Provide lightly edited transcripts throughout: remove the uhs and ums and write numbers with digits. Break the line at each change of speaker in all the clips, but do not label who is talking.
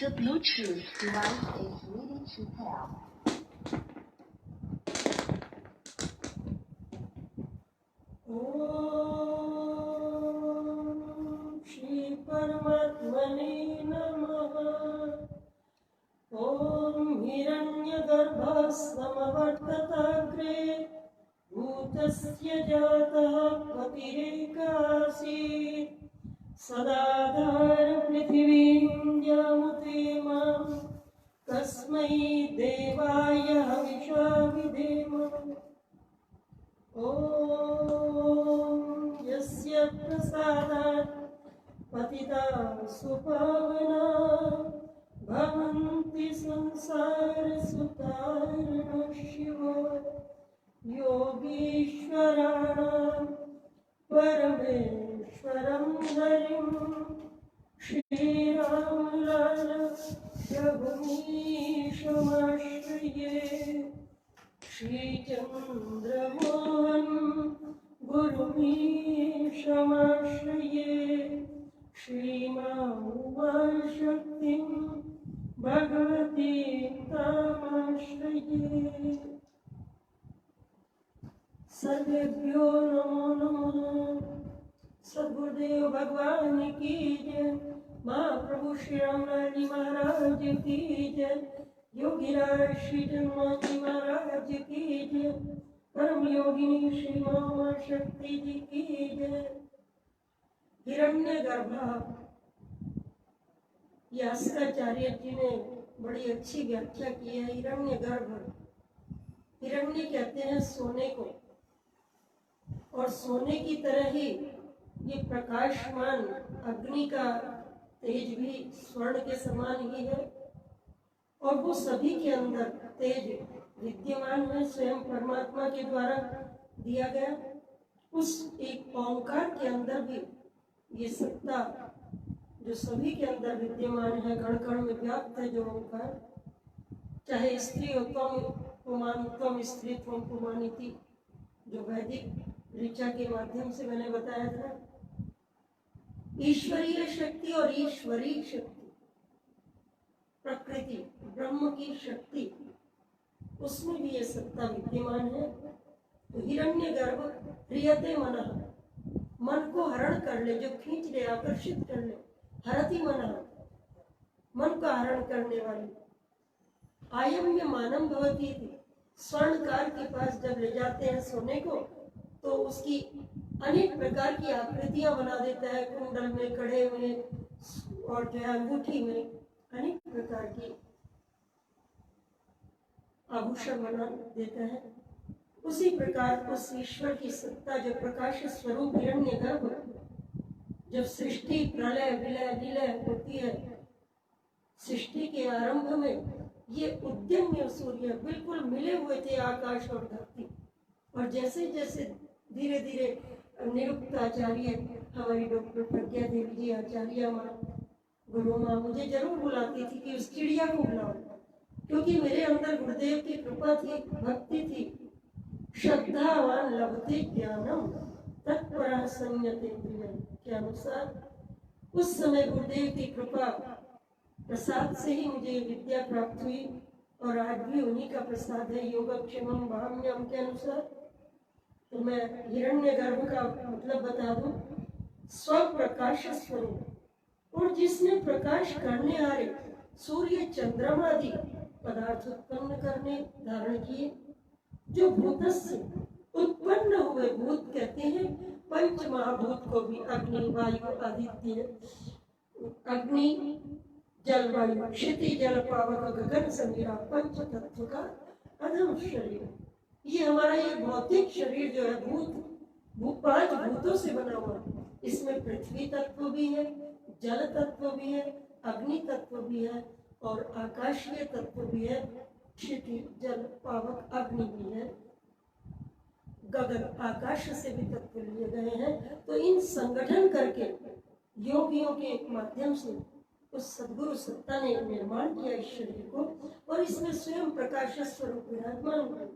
The Bluetooth device is ready to pair.
ओम श्री परमात्मने नमः। ओम हिरण्यगर्भः समवर्तताग्रे भूतस्य जातः पतिरेकासीत् सदाधार पृथिवीं यामुते मां कस्मै देवाय हविषा विधेम। ओम यस्य प्रसादात् पतिताः सुपावनाः भवन्ति संसारसुतारिणः शिवो योगीश्वराणां परमेश्वरं हरिं श्रीरामलाल रघुमीशमाश्रये। श्रीचन्द्रमोहन गुरुमीशमाश्रये। श्रीमां उमाशक्तिं भगवतीं तामाश्रये। सर्वेभ्यो नमो नमः। सद्गुरुदेव भगवान की जय। महाप्रभु श्री रामलाल जी महाराज की जय। योगीराज श्री जन्माजी महाराज की जय। परम योगिनी श्री मां शक्ति जी की जय। हिरण्यगर्भा, यास्काचार्य जी ने बड़ी अच्छी व्याख्या की है। हिरण्यगर्भ, हिरण्य कहते हैं सोने को, और सोने की तरह ही ये प्रकाशमान अग्नि का तेज भी स्वर्ण के समान ही है, और वो सभी के अंदर तेज विद्यमान है, स्वयं परमात्मा के द्वारा दिया गया। उस एक ओंकार के अंदर भी ये सत्ता जो सभी के अंदर विद्यमान है, कण कण में व्याप्त है जो ओंकार, चाहे स्त्री उत्तम पुमानितम स्त्री पुमानिति, जो वैदिक ऋचा के माध्यम से मैंने बताया था। ईश्वरीय शक्ति और ईश्वरीय शक्ति, प्रकृति ब्रह्म की शक्ति, उसमें भी ये सत्ता विद्यमान है। तो हिरण्यगर्भ प्रियते मनः, मन को हरण कर ले, जो खींच ले, आकर्षित कर ले। हरति मनः, मन का हरण करने वाली। आयम्य मानम भवती थी, स्वर्णकार के पास जब ले जाते हैं सोने को, तो उसकी अनेक प्रकार की आकृतियां बना देता है। कुंडल में, कड़े में, और जो है अंगूठी में अनेक प्रकार की आभूषण बना देता है। उसी प्रकार उस ईश्वर की सत्ता जो प्रकाश स्वरूप हिरण्यगर्भ, जब सृष्टि प्रलय विलय विलय होती है, सृष्टि के आरंभ में ये उद्यम्य सूर्य बिल्कुल मिले हुए थे, आकाश और धरती। और जैसे जैसे धीरे धीरे निरुक्त आचार्य, हमारी डॉक्टर प्रज्ञा देवी जी आचार्य माँ, गुरु माँ मुझे जरूर बुलाती थी कि उस चिड़िया को बुलाओ, क्योंकि मेरे अंदर गुरुदेव की कृपा थी, भक्ति थी। श्रद्धावान लभते ज्ञानम तत्परा संयतेन्द्रियं के अनुसार उस समय गुरुदेव की कृपा प्रसाद से ही मुझे विद्या प्राप्त हुई, और आज भी उन्हीं का प्रसाद है। योगक्षेमम भाम्यम के अनुसार। तो मैं हिरण्यगर्भ का मतलब बता दूं, स्वप्रकाश स्वरूप, और जिसने प्रकाश करने आ रहे सूर्य चंद्रमा आदि पदार्थ उत्पन्न करने धारण किए, जो भूतस्य उत्पन्न हुए। भूत कहते हैं पंच महाभूत को भी, अग्नि वायु आदित्य, अग्नि जल वायु क्षिति जल पावक गगन समीरा, पंच तत्व का अधम शरीर। ये हमारा ये भौतिक शरीर जो है पांच भूतों से बना हुआ। इसमें पृथ्वी तत्व भी है, जल तत्व भी है, अग्नि तत्व भी है, और आकाशीय तत्व भी है। क्षिति जल पावक अग्नि भी है, गगन आकाश से भी तत्व लिए गए हैं। तो इन संगठन करके योगियों के माध्यम से उस सद्गुरु सत्ता ने निर्माण किया इस शरीर को, और इसमें स्वयं प्रकाश स्वरूप विराजमान है।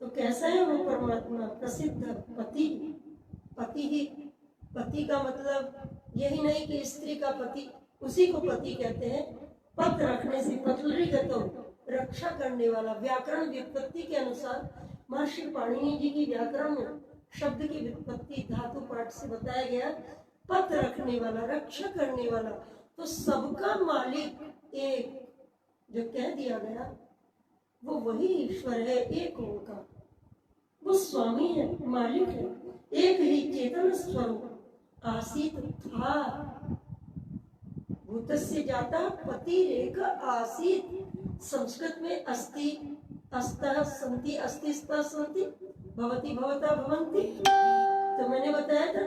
तो कैसा है वो परमात्मा? प्रसिद्ध पति ही। पति का मतलब यही नहीं कि स्त्री का पति, उसी को पति कहते हैं। पद रखने से पतलरिगतो, रक्षा करने वाला। व्याकरण व्युत्पत्ति के अनुसार महर्षि पाणिनि जी की व्याकरण में शब्द की व्युत्पत्ति धातु पाठ से बताया गया। पद रखने वाला, रक्षा करने वाला। तो सबका मालिक एक जो कह दिया गया वो वही ईश्वर है, एक ओंकार। वो स्वामी है, मालिक है, एक ही चेतन स्वरूप आसीत था। भूतस्य जाता पतिरेक आसीत। संस्कृत में अस्ति, अस्तः सन्ति, अस्तिस्तः सन्ति, भवति भवता भवन्ति। तो मैंने बताया था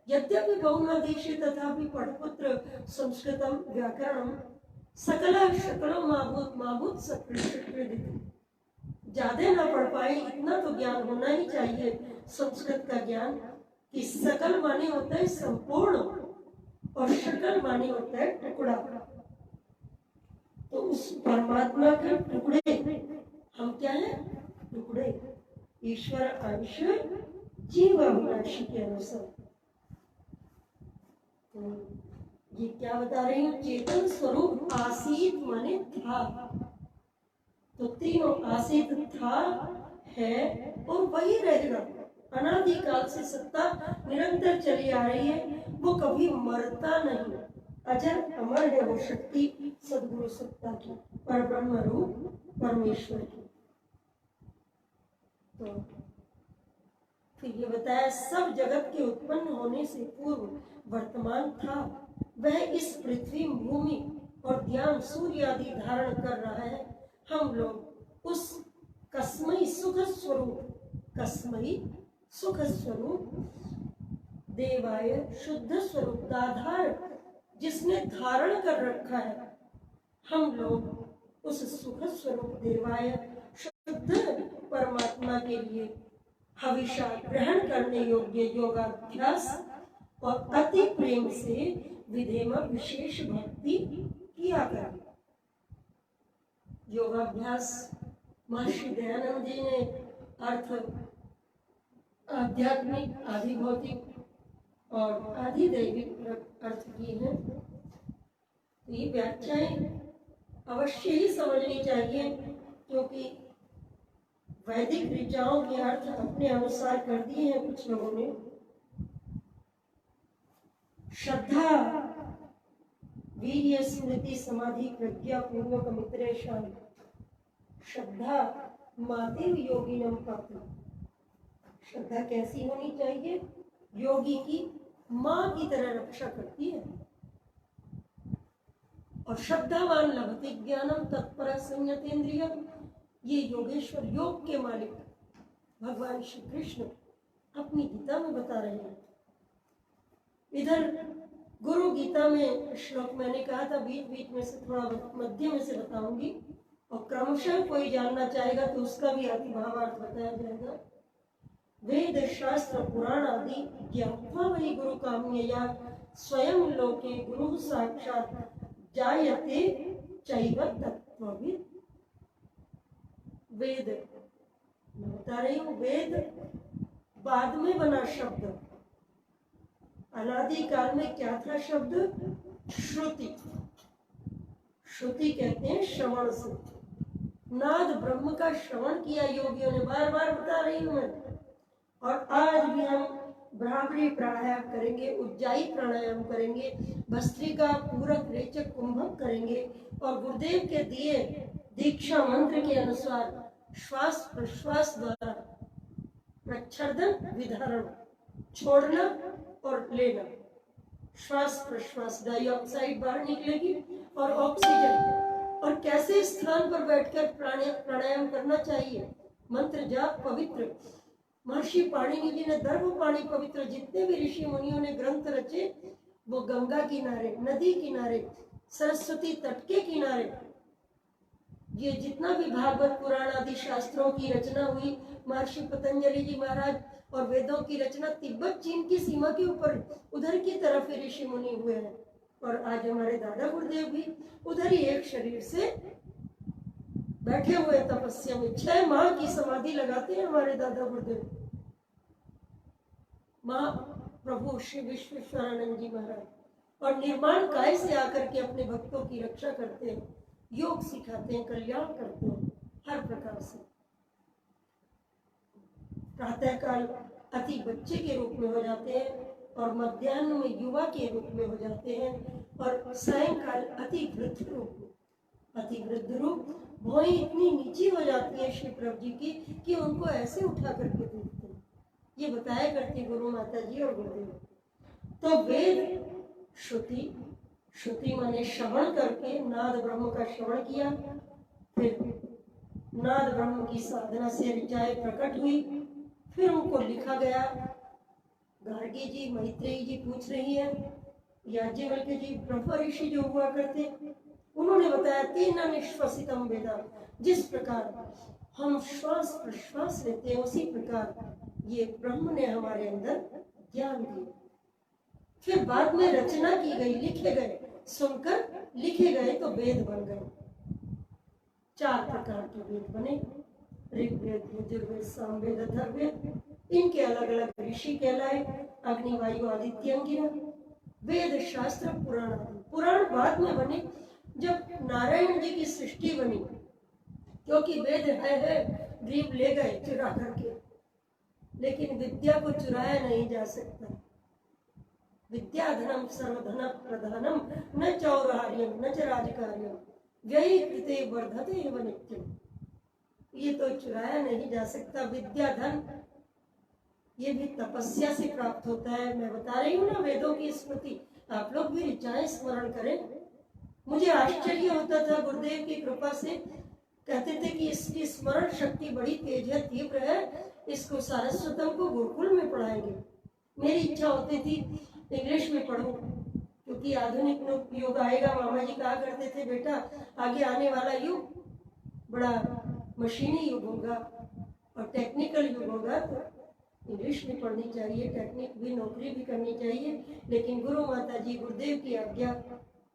यद्यपि बहुनादेशे तथापि पठपुत्र संस्कृतम व्याकरणम सकला शकलो माभूत माभूत सकृत। ज्यादा ना पढ़ पाए इतना तो ज्ञान होना ही चाहिए संस्कृत का ज्ञान कि सकल माने होता है संपूर्ण और शकल माने होता है टुकड़ा। तो उस परमात्मा के टुकड़े हम क्या है? टुकड़े। ईश्वर अंश जीव अविनाशी के अनुसार। तो ये क्या बता रही हूँ? चेतन स्वरूप आसीत माने था। तो तीनों आसीत था, है और वही रहेगा। अनादिकाल से सत्ता निरंतर चली आ रही है, वो कभी मरता नहीं। अजर अमर है वो शक्ति सद्गुरु सत्ता की, पर ब्रह्म रूप परमेश्वर की। तो फिर ये बताया सब जगत के उत्पन्न होने से पूर्व वर्तमान था। वह इस पृथ्वी भूमि और ध्यान सूर्य आदि धारण कर रहा है। हम लोग उस कस्मई सुख स्वरूप, कस्मई सुख स्वरूप देवाय शुद्ध स्वरूप का आधार जिसने धारण कर रखा है, हम लोग उस सुख स्वरूप देवाय शुद्ध परमात्मा के लिए हविषा ग्रहण करने योग्य योगाभ्यास और अति प्रेम से विधेम विशेष भक्ति किया करें। योगाभ्यास महर्षि दयानंद जी ने अर्थ आध्यात्मिक, आधि भौतिक और आधि दैविक अर्थ किए हैं। तो ये व्याख्याएं अवश्य ही समझनी चाहिए, क्योंकि वैदिक ऋचाओं के अर्थ अपने अनुसार कर दिए हैं कुछ लोगों ने। श्रद्धा वीर्य स्मृति समाधि प्रज्ञा पूर्वक मित्रेशान। श्रद्धा मातिव योगिनम पापी। श्रद्धा कैसी होनी चाहिए? योगी की माँ की तरह रक्षा करती है। और श्रद्धावान लभते ज्ञानम तत्पर संयतेन्द्रिय। ये योगेश्वर, योग के मालिक भगवान श्री कृष्ण अपनी गीता में बता रहे हैं। इधर गुरु गीता में श्लोक मैंने कहा था बीच बीच में से थोड़ा मध्य में से बताऊंगी, और क्रमशः कोई जानना चाहेगा तो उसका भी अतिभावार्थ बताया जाएगा। वेद शास्त्र पुराण आदि ज्ञात्वा वही गुरु काम्यया स्वयं लोके गुरु साक्षात जायते चैव तत्त्ववित्। वेद बता रही हूँ, वेद बाद में बना शब्द। अनादि काल में क्या था शब्द? श्रुति। श्रुति कहते हैं श्रवण से। नाद ब्रह्म का श्रवण किया योगियों ने, बार बार बता रही हूं मैं। और आज भी हम ब्राह्मणी प्राणायाम करेंगे, उज्जाई प्राणायाम करेंगे, भस्त्रिका पूरक रेचक कुंभक करेंगे, और गुरुदेव के दिए दीक्षा मंत्र के अनुसार श्वास प्रश्वास द्वारा प्रच्छर्दन विधारण, छोड़ना और लेना। श्वास प्रश्वास, डाइऑक्साइड बाहर निकलेगी और ऑक्सीजन। और कैसे स्थान पर बैठकर प्राणायाम करना चाहिए? मंत्र जाप पवित्र। महर्षि पाणिनि जी ने दर्भ पाणी पवित्र, जितने भी ऋषि मुनियों ने ग्रंथ रचे वो गंगा किनारे, नदी किनारे, सरस्वती तट के किनारे। ये जितना भी भागवत पुराण आदि शास्त्रों की रचना हुई, महर्षि पतंजलि जी महाराज, और वेदों की रचना तिब्बत चीन की सीमा के ऊपर उधर की तरफ ऋषि मुनि हुए हैं। और आज हमारे दादा गुरुदेव भी उधर ही एक शरीर से बैठे हुए तपस्या में 6 माह की समाधि लगाते हैं हमारे दादा गुरुदेव। माँ प्रभु श्री विश्वेश्वरानंद जी महाराज और निर्माण काय से आकर के अपने भक्तों की रक्षा करते हैं, योग सिखाते हैं, कल्याण करते हैं हर प्रकार से। प्रातः काल अति बच्चे के रूप में हो जाते हैं और मध्याह्न में युवा के रूप में हो जाते हैं और सायंकाल अति वृद्ध रूप। अति वृद्ध रूप भौएं इतनी नीची हो जाती है श्री प्रभु जी की कि उनको ऐसे उठा करके देखते हैं। ये बताया करती गुरु माता जी और गुरुदेव। तो वेद श्रुति, श्रुति माने श्रवण करके नाद ब्रह्म का श्रवण किया, फिर नाद ब्रह्म की साधना से ऋचाएं प्रकट हुई, फिर उनको लिखा गया। गार्गी जी, मैत्रेयी जी पूछ रही है, याज्ञवल्क्य जी ब्रह्म ऋषि जो हुआ करते, उन्होंने बताया तेन निश्वसितम वेदा, जिस प्रकार हम श्वास प्रश्वास लेते हैं उसी प्रकार ये ब्रह्म ने हमारे अंदर ज्ञान दिया। फिर बाद में रचना की गई, लिखे गए, सुनकर लिखे गए तो वेद बन गए। 4 प्रकार के वेद बने, ऋग्वेद, यजुर्वेद, सामवेद, अथर्ववेद। इनके अलग अलग ऋषि कहलाए, अग्नि, वायु, आदित्य, अंगिरा। वेद, शास्त्र, पुराण आदि। पुराण बाद में बने जब नारायण जी की सृष्टि बनी, क्योंकि वेद है ग्रीव ले गए चुरा करके, लेकिन विद्या को चुराया नहीं जा सकता। विद्या धनम सर्वधन प्रधानम न चौरार्यम न च राजकार्यम व्ययी कृते वर्धते एव नित्यम। ये तो चुराया नहीं जा सकता। विद्या धन ये भी तपस्या से प्राप्त होता है। मैं बता रही हूँ ना वेदों की स्मृति, आप लोग भी ऋचाएं स्मरण करें। मुझे आश्चर्य होता था, गुरुदेव की कृपा से कहते थे कि इसकी स्मरण शक्ति बड़ी तेज है, तीव्र है, इसको सारस्वतम को गुरुकुल में पढ़ाएंगे। मेरी इच्छा होती थी इंग्लिश में पढ़ूं, क्योंकि आधुनिक युग आएगा। मामा जी कहा करते थे, बेटा आगे आने वाला युग बड़ा मशीनी युग होगा और टेक्निकल युग होगा, तो इंग्लिश भी पढ़नी चाहिए, टेक्निक भी, नौकरी भी करनी चाहिए। लेकिन गुरु माता जी, गुरुदेव की आज्ञा,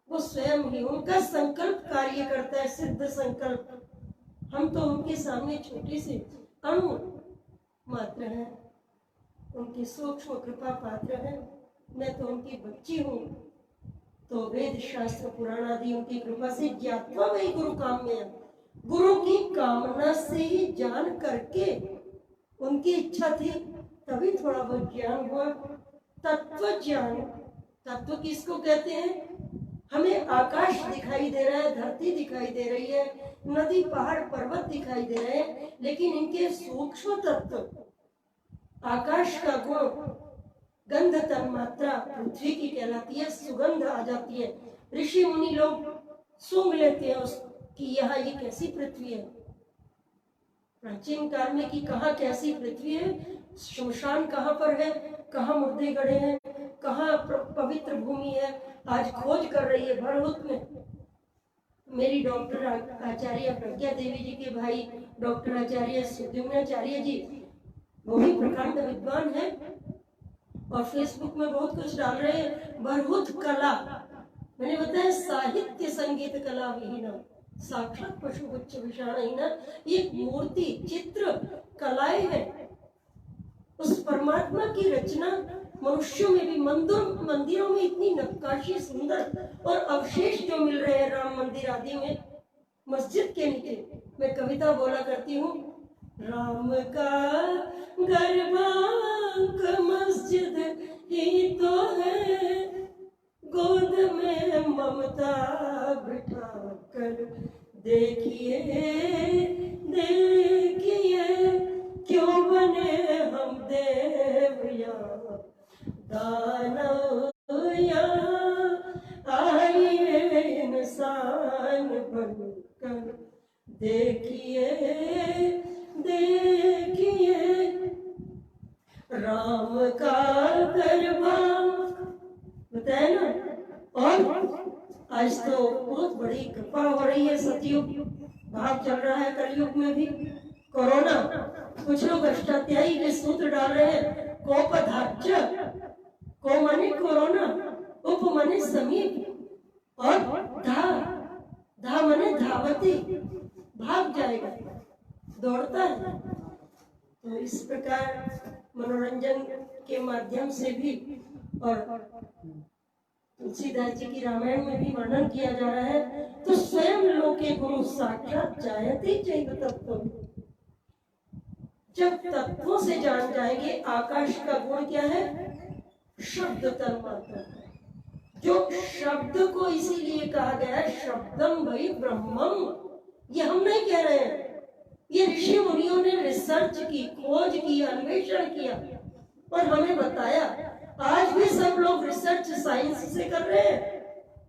वो स्वयं ही, उनका संकल्प कार्य करता है, सिद्ध संकल्प। हम तो उनके सामने छोटे से अणु मात्र हैं, उनकी सूक्ष्म कृपा पात्र है। मैं तो उनकी बच्ची हूँ। तो वेद, शास्त्र, पुराण आदि उनकी कृपा से ज्ञात्वा वही गुरु काम में है। गुरु की कामना से ही जान करके, उनकी इच्छा थी तभी थोड़ा बहुत ज्ञान हुआ। तत्व ज्ञान, तत्व किसको कहते हैं? हमें आकाश दिखाई दे रहा है, धरती दिखाई दे रही है, नदी, पहाड़, पर्वत दिखाई दे रहे हैं, लेकिन इनके सूक्ष्म तत्व, आकाश का गुण, गंध तन्मात्रा पृथ्वी की कहलाती है, सुगंध आ जाती है। ऋषि मुनि लोग सूंघ लेते हैं कि यहाँ ये कैसी पृथ्वी है। प्राचीन काल में कि कहाँ कैसी पृथ्वी है, शमशान कहाँ पर है, कहाँ मुर्दे गड़े हैं, कहाँ पवित्र भूमि है, आज खोज कर रही है भरहुत में। मेरी डॉक्टर आचार्य प्रज्ञा देवी जी के भाई डॉक्टर आचार्य सुद्युम्नाचार्य जी, वो भी प्रकांड विद्वान है और फेसबुक में बहुत कुछ डाल रहे हैं। भरहुत कला, मैंने बताया साहित्य संगीत कला विहीन, साक्षात पशु पुच्छ विषाणहीन, ये मूर्ति, चित्र, कलाएं हैं। उस परमात्मा की रचना मनुष्यों में भी, मंदिरों में इतनी नक्काशी सुंदर और अवशेष जो मिल रहे हैं राम मंदिर आदि में, मस्जिद के नीचे। मैं कविता बोला करती हूँ, राम का गर्भांक मस्जिद ही तो है, गोद में ममता बिठा कर देखिए देखिए, क्यों बने हम देव या दानव या आइए इंसान बनकर देखिए देखिए, राम का गर्भांक बताया ना। और आज तो बहुत बड़ी कृपा हो रही है, सतयुग भाग चल रहा है, कलयुग में भी कोरोना। कुछ लोग अष्टाध्यायी के सूत्र डाल रहे हैं, कोपधाच्य, को माने कोरोना, उप माने समीप, और धा माने धावती, भाग जाएगा, दौड़ता है। तो इस प्रकार मनोरंजन के माध्यम से भी और तुलसीदास जी की रामायण में भी वर्णन किया जा रहा है। तो स्वयं लोके गुरु साक्षात जायते चैव तत्त्वम्। जब तत्वों से जान जाएंगे, आकाश का गुण क्या है? शब्द तन्मात्र। जो शब्द को इसीलिए कहा गया है शब्दम वही ब्रह्मम। ये हम नहीं कह रहे हैं, ये ऋषि मुनियों ने रिसर्च की, खोज की, अन्वेषण किया और हमें बताया। आज भी सब लोग रिसर्च साइंस से कर रहे हैं।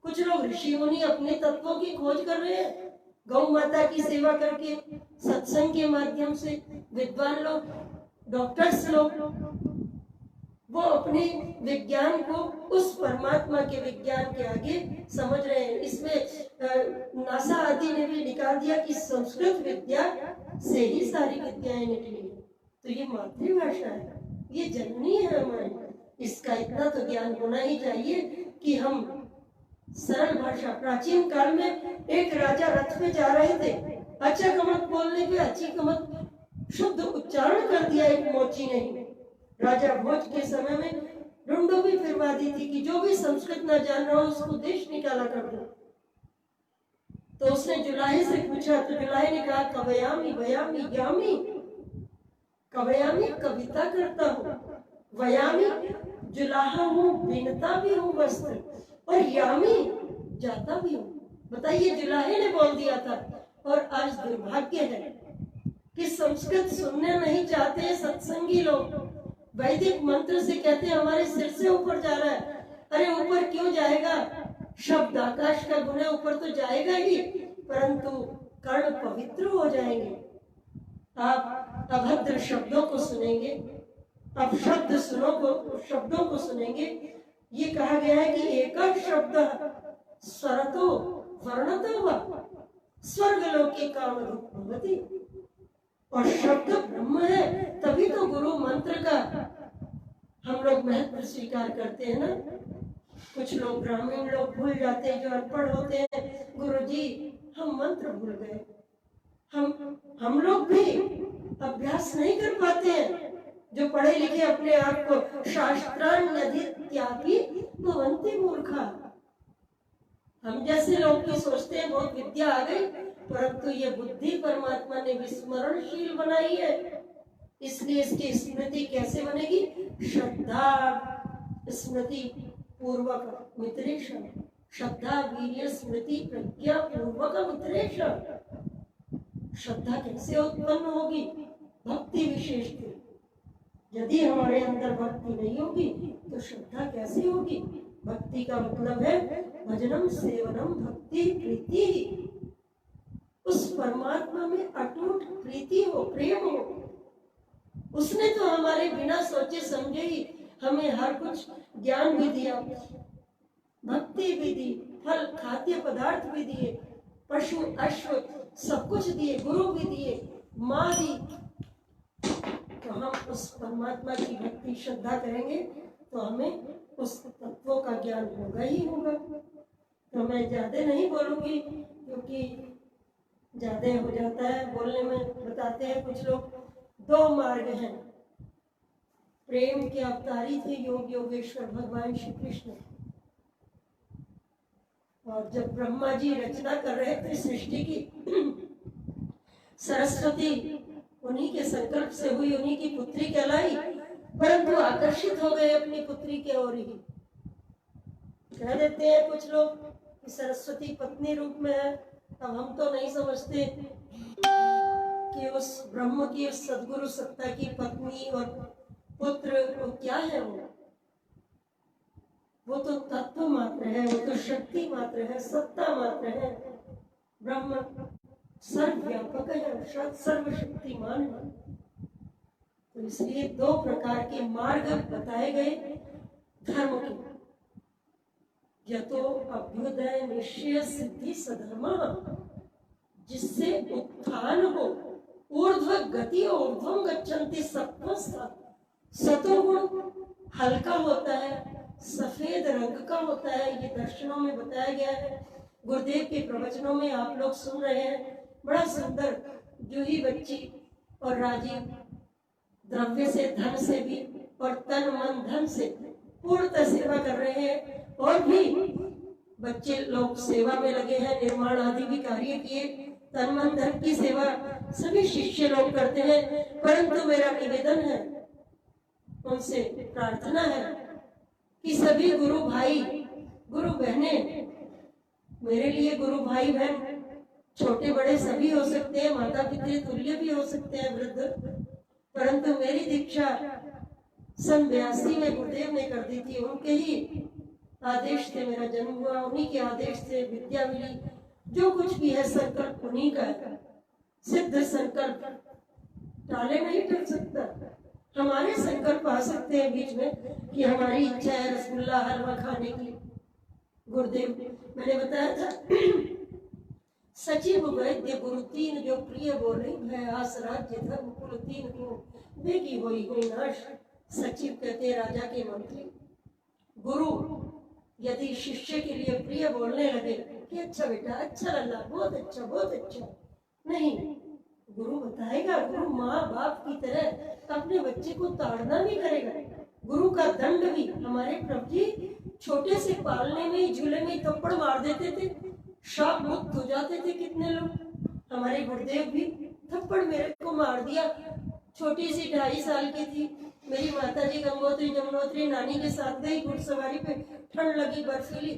कुछ लोग ऋषि मुनि अपने तत्वों की खोज कर रहे हैं, गौ माता की सेवा करके, सत्संग के माध्यम से। विद्वान लोग, डॉक्टर्स लोग, वो अपने विज्ञान को उस परमात्मा के विज्ञान के आगे समझ रहे हैं। इसमें नासा आदि ने भी निकाल दिया कि संस्कृत विद्या से ही सारी विद्याएं निकली। तो ये मातृभाषा है, ये जननी है हमारी। इसका इतना तो ज्ञान होना ही चाहिए कि हम सरल भाषा। प्राचीन काल में एक राजा रथ में जा रहे थे, अच्छा कमत बोलने पे अच्छी कमत शुद्ध उच्चारण कर दिया एक मोची ने। राजा भोज के समय में रुंडो भी फिरवा दी थी कि जो भी संस्कृत न जान रहा हो उसको देश निकाला कर दो। तो उसने जुलाहे से पूछा, तो जुलाहे ने कहा कवयामी वयामी यामी। कवयामी कविता करता हूँ, वयामी जुलाहा हूँ, बिनता भी हूँ वस्त्र, और यामी जाता भी हूँ। बताइए, जुलाहे ने बोल दिया था। और आज दुर्भाग्य है कि संस्कृत सुनने नहीं चाहते सत्संगी लोग। वैदिक मंत्र से कहते हैं हमारे सिर से ऊपर जा रहा है। अरे ऊपर क्यों जाएगा? शब्द आकाश का गुण है, ऊपर तो जाएगा ही, परंतु कर्ण पवित्र हो जाएंगे। आप अभद्र शब्दों को सुनेंगे, आप शब्दों को सुनेंगे। ये कहा गया है कि एक शब्द स्वरतो वर्णतो वा स्वर्गलोके कामधुक् भवति। और शब्द ब्रह्म है, तभी तो गुरु मंत्र का हम लोग महत्व स्वीकार करते हैं ना। कुछ लोग, ग्रामीण लोग भूल जाते हैं, जो अनपढ़ होते हैं, गुरुजी हम मंत्र भूल गए। हम लोग भी अभ्यास नहीं कर पाते हैं। जो पढ़े लिखे अपने आप को शास्त्रान्यधीत्यापि भवन्ति मूर्खा। हम जैसे लोग भी सोचते हैं बहुत विद्या आ गई, परंतु ये बुद्धि परमात्मा ने विस्मरणशील बनाई है। इसलिए इसकी स्मृति कैसे बनेगी? श्रद्धा स्मृति पूर्वक मित्रेशम। श्रद्धा वीर्य स्मृति प्रज्ञा पूर्वक मित्रेशम। श्रद्धा कैसे उत्पन्न होगी? भक्ति विशेष थी। यदि हमारे अंदर भक्ति नहीं होगी तो श्रद्धा कैसे होगी? भक्ति का मतलब है भजनम सेवनम भक्ति प्रीति। उस परमात्मा में अटूट प्रीति हो, प्रेम हो। उसने तो हमारे बिना सोचे समझे ही हमें हर कुछ ज्ञान भी दिया, भक्ति भी दी, फल खाद्य पदार्थ भी दिए, पशु अश्व सब कुछ दिए, गुरु भी दिए, माँ दी। तो हम उस परमात्मा की भक्ति श्रद्धा करेंगे तो हमें उस तत्वों का ज्ञान होगा ही होगा। तो मैं ज्यादा नहीं बोलूंगी क्योंकि ज्यादा हो जाता है बोलने में। बताते हैं कुछ लोग, दो मार्ग हैं। प्रेम के अवतारी थे योग योगेश्वर भगवान श्री कृष्ण। और जब ब्रह्मा जी रचना कर रहे थे सृष्टि की, सरस्वती उन्हीं के संकल्प से हुई, उन्हीं की पुत्री कहलाई, परंतु आकर्षित हो गए अपनी पुत्री के ओर ही। कह देते हैं कुछ लोग कि सरस्वती पत्नी रूप में है। अब हम तो नहीं समझते कि उस ब्रह्म की, उस सदगुरु सत्ता की पत्नी और पुत्र वो क्या है। वो तो तत्व मात्र है, वो तो शक्ति मात्र है, सत्ता मात्र है। ब्रह्म सर्वव्यापक है, सर्वशक्तिमान है। तो इसलिए दो प्रकार के मार्ग बताए गए धर्म के। यतो अभ्युदय निश्चय सिद्धि सधर्मा, जिससे उत्थान हो, ऊर्ध्व गति, ऊर्ध्वम गच्छन्ति सत्त्वस्थ। सतोगुण हल्का होता है, सफेद रंग का होता है। ये दर्शनों में बताया गया है, गुरुदेव के प्रवचनों में आप लोग सुन रहे हैं। बड़ा सुंदर जूही बच्ची और राजीव द्रव्य से, धन से भी और तन मन धन से पूर्णतः सेवा कर रहे हैं। और भी बच्चे लोग सेवा में लगे हैं, निर्माण आदि भी कार्य किए, तन मन धन की सेवा सभी शिष्य लोग करते हैं। परंतु मेरा निवेदन है, उनसे प्रार्थना है कि सभी गुरु भाई गुरु बहने, मेरे लिए गुरु भाई बहन छोटे बड़े सभी हो सकते हैं, माता पिता तुल्य भी हो सकते हैं वृद्ध, परंतु मेरी दीक्षा सन 82 में गुरुदेव ने कर दी थी। उनके ही आदेश से मेरा जन्म हुआ, उन्हीं के आदेश से विद्या मिली। जो कुछ भी है संकल्प उन्हीं का है, सिद्ध संकल्प टाले नहीं टल सकता। हमारे संकल्प आ सकते हैं बीच में कि हमारी इच्छा है रसगुल्ला हलवा खाने की। गुरुदेव मैंने बताया था सचिव वैद्य गुरु तीन जो प्रिय बोले, भय आस राज्य धर्म कुल तीन को बेगी होई हुई नाश। सचिव कहते राजा के मंत्री। गुरु यदि शिष्य के लिए प्रिय बोलने लगे कि अच्छा बेटा, अच्छा लल्ला, बहुत अच्छा बहुत अच्छा, नहीं, गुरु बताएगा। गुरु माँ बाप की तरह अपने बच्चे को ताड़ना भी करेगा। गुरु का दंड भी, हमारे प्रभु जी छोटे से पालने में झूले में थप्पड़ मार देते थे, शाप मुक्त हो जाते थे कितने लोग। हमारे गुरुदेव भी थप्पड़ मेरे को मार दिया, छोटी सी 2.5 साल की थी। मेरी माता जी गंगोत्री जमुनोत्री नानी के साथ गई घुड़सवारी पे, ठंड लगी बर्फीली,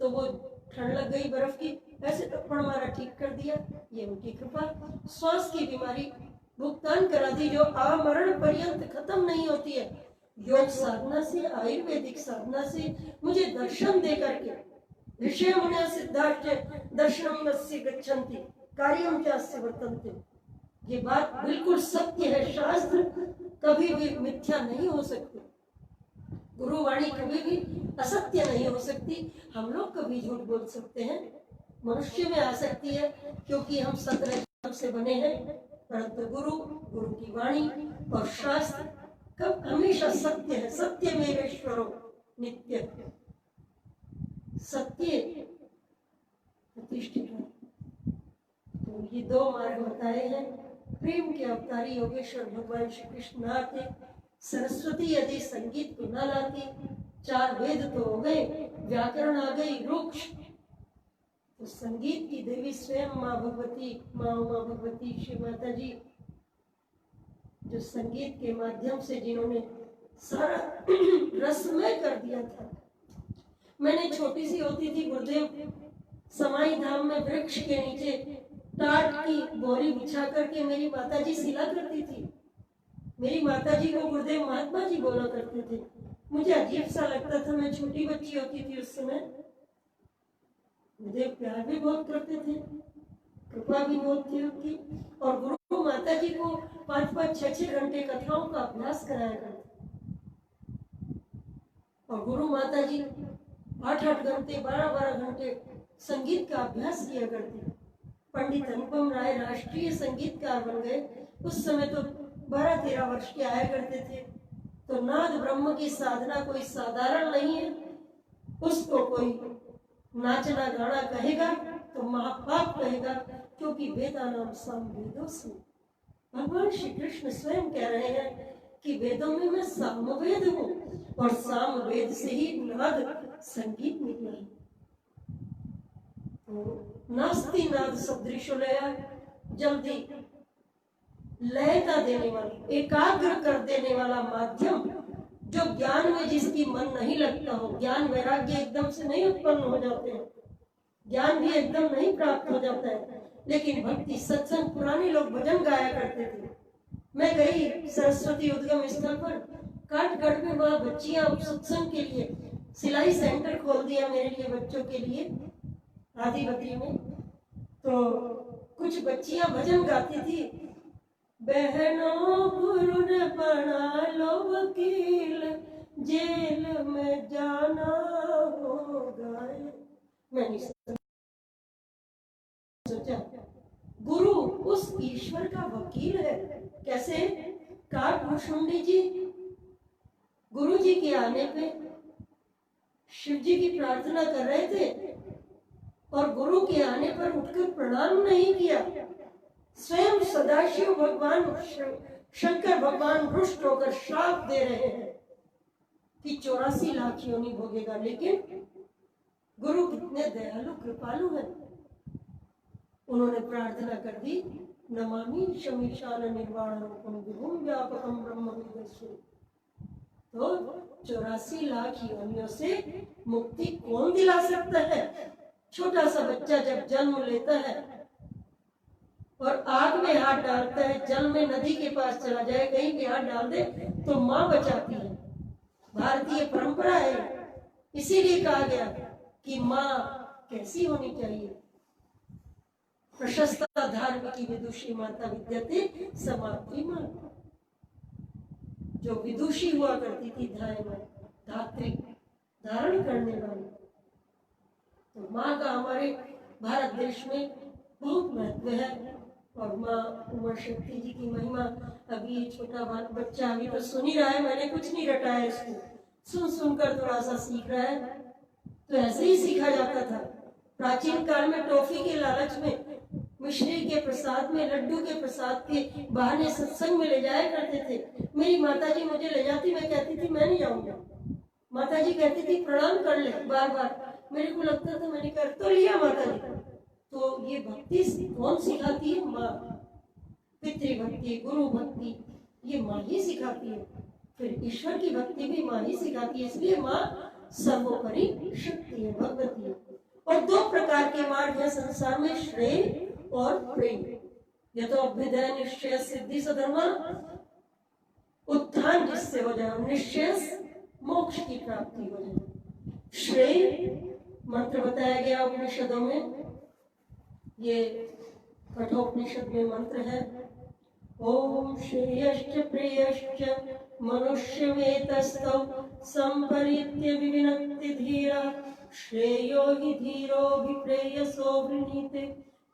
तो वो ठंड लग गई बर्फ की, ऐसे थप्पड़ मारा, ठीक कर दिया। ये उनकी कृपा। श्वास की बीमारी भुगतान करा दी जो आमरण पर्यंत खत्म नहीं होती है। योग साधना से, आयुर्वेदिक साधना से मुझे दर्शन दे करके ऋषि मुनि सिद्धार्थ दर्शनम नस्य गच्छन्ति कार्यम चास्य वर्तन्ते। ये बात बिल्कुल सत्य है। शास्त्र कभी भी मिथ्या नहीं हो सकती, गुरुवाणी कभी भी असत्य नहीं हो सकती। हम लोग कभी झूठ बोल सकते हैं, मनुष्य में आ सकती है क्योंकि हम 17 से बने हैं, परंतु गुरु की वाणी और शास्त्र कब हमेशा सत्य है। सत्य मेवेश्वरो नित्य, सत्य प्रतिष्ठित है। तो ये 2 मार्ग बताए हैं। प्रेम के अवतारी योगेश्वर भगवान श्री कृष्ण आते, सरस्वती यदि संगीत को न लाती, 4 वेद तो हो गए, व्याकरण आ गई, रुक्ष, तो संगीत की देवी स्वयं माँ भगवती, माँ उमा भगवती श्री माता जी, जो संगीत के माध्यम से जिन्होंने सारा रसमय कर दिया था। मैंने छोटी सी होती थी, गुरुदेव समाई धाम में वृक्ष के नीचे टाट की बोरी बिछा करके मेरी माता जी सिला करती थी। मेरी माता जी को गुरुदेव महात्मा जी बोला करते थे। मुझे अजीब सा लगता था, मैं छोटी बच्ची होती थी उस समय। गुरुदेव प्यार भी बहुत करते थे, कृपा भी बहुत थी उनकी, और गुरु माता जी को 5-5, 6-6 घंटे कथाओं का अभ्यास कराया करते, और गुरु माता जी 8-8 घंटे 12-12 घंटे संगीत का अभ्यास किया करते। पंडित अनुपम राय राष्ट्रीय संगीतकार बन गए। उस समय तो 12-13 वर्ष के आया करते थे। तो नाद ब्रह्म की साधना कोई साधारण नहीं है। उसको कोई नाचना गाना कहेगा तो महापाप कहेगा, क्योंकि वेदा नाम साम वेदोस्मि। भगवान श्री कृष्ण स्वयं कह रहे हैं कि वेदों में मैं सामवेद हूँ, और सामवेद से ही नाद संगीत निकला है। तो नास्ति नाद सदृशो लया, जल्दी लय का देने वाला, एकाग्र कर देने वाला माध्यम, जो ज्ञान में जिसकी मन नहीं लगता हो। ज्ञान वैराग्य एकदम से नहीं उत्पन्न हो जाते हैं, ज्ञान भी एकदम नहीं प्राप्त हो जाता है, लेकिन भक्ति सत्संग, पुराने लोग भजन गाया करते थे। मैं गई सरस्वती उद्गम स्थल पर, काटगढ़ में वहाँ बच्चियां सत्संग के लिए सिलाई सेंटर खोल दिया मेरे लिए, बच्चों के लिए, आदिबद्री में। तो कुछ बच्चियां भजन गाती थी, बहनों गुरु ने बना लो वकील, जेल में जाना होगा। मैंने सोचा गुरु उस ईश्वर का वकील है, कैसे? काकभूषुंडी जी गुरु जी के आने पे शिव जी की प्रार्थना कर रहे थे, और गुरु के आने पर उठकर प्रणाम नहीं किया। स्वयं सदाशिव भगवान शंकर भगवान रुष्ट होकर श्राप दे रहे हैं कि 84 लाख योनि भोगेगा, लेकिन गुरु कितने दयालु कृपालु हैं। उन्होंने प्रार्थना कर दी, नमामि शमीशान निर्वाण रूपम गुरुम व्यापकम ब्रह्म विदस्सु। तो 84 लाख योनियों से मुक्ति कौन दिला सकता है? छोटा सा बच्चा जब जन्म लेता है और आग में हाथ डालता है, जल में नदी के पास चला जाए, कहीं भी हाथ डाल दे तो माँ बचाती है। भारतीय परंपरा है, इसीलिए कहा गया कि माँ कैसी होनी चाहिए। प्रशस्त धार्मिकी विदुषी माता विद्यते समाप्ति माँ। जो विदुषी हुआ करती थी, धात्री, धारण करने वाली। तो माँ का हमारे भारत देश में बहुत महत्व है। और माँ उमा शक्ति जी की महिमा, अभी छोटा बच्चा अभी तो सुन ही रहा है, मैंने कुछ नहीं रटाया इसको, सुन सुनकर थोड़ा सा सीख रहा है। तो ऐसे ही सीखा जाता था। प्राचीन काल में टॉफी के लालच में, मिश्री के प्रसाद में, लड्डू के प्रसाद के बहाने सत्संग में ले जाया करते थे। मेरी माताजी मुझे ले जाती, मैं कहती थी मैं नहीं जाऊंगा। माताजी कहती थी प्रणाम कर ले बार बार। मेरे को लगता था मैंने कर तो लिया माताजी। तो ये भक्ति कौन सिखाती है? माँ। पितृभक्ति, गुरु भक्ति ये माँ ही सिखाती है। फिर ईश्वर की भक्ति भी माँ ही सिखाती है। इसलिए माँ सर्वोपरि शक्ति है, भगवती है। और दो प्रकार के मार्ग है संसार में, श्रेय और प्रेम। यह तो अभ्युदय निश्चय सिद्धि सधर्मा, उत्थान जिससे हो जाए, निश्चय मोक्ष की प्राप्ति हो जाए। श्रेय मंत्र बताया गया उपनिषदों में, ये कठोपनिषद में मंत्र है, ओम श्रेयश्च प्रियश्च मनुष्यमेतस्तौ संपरित्य विविनक्ति धीरा, श्रेयो हि धीरो विप्रेयसो वृणीते,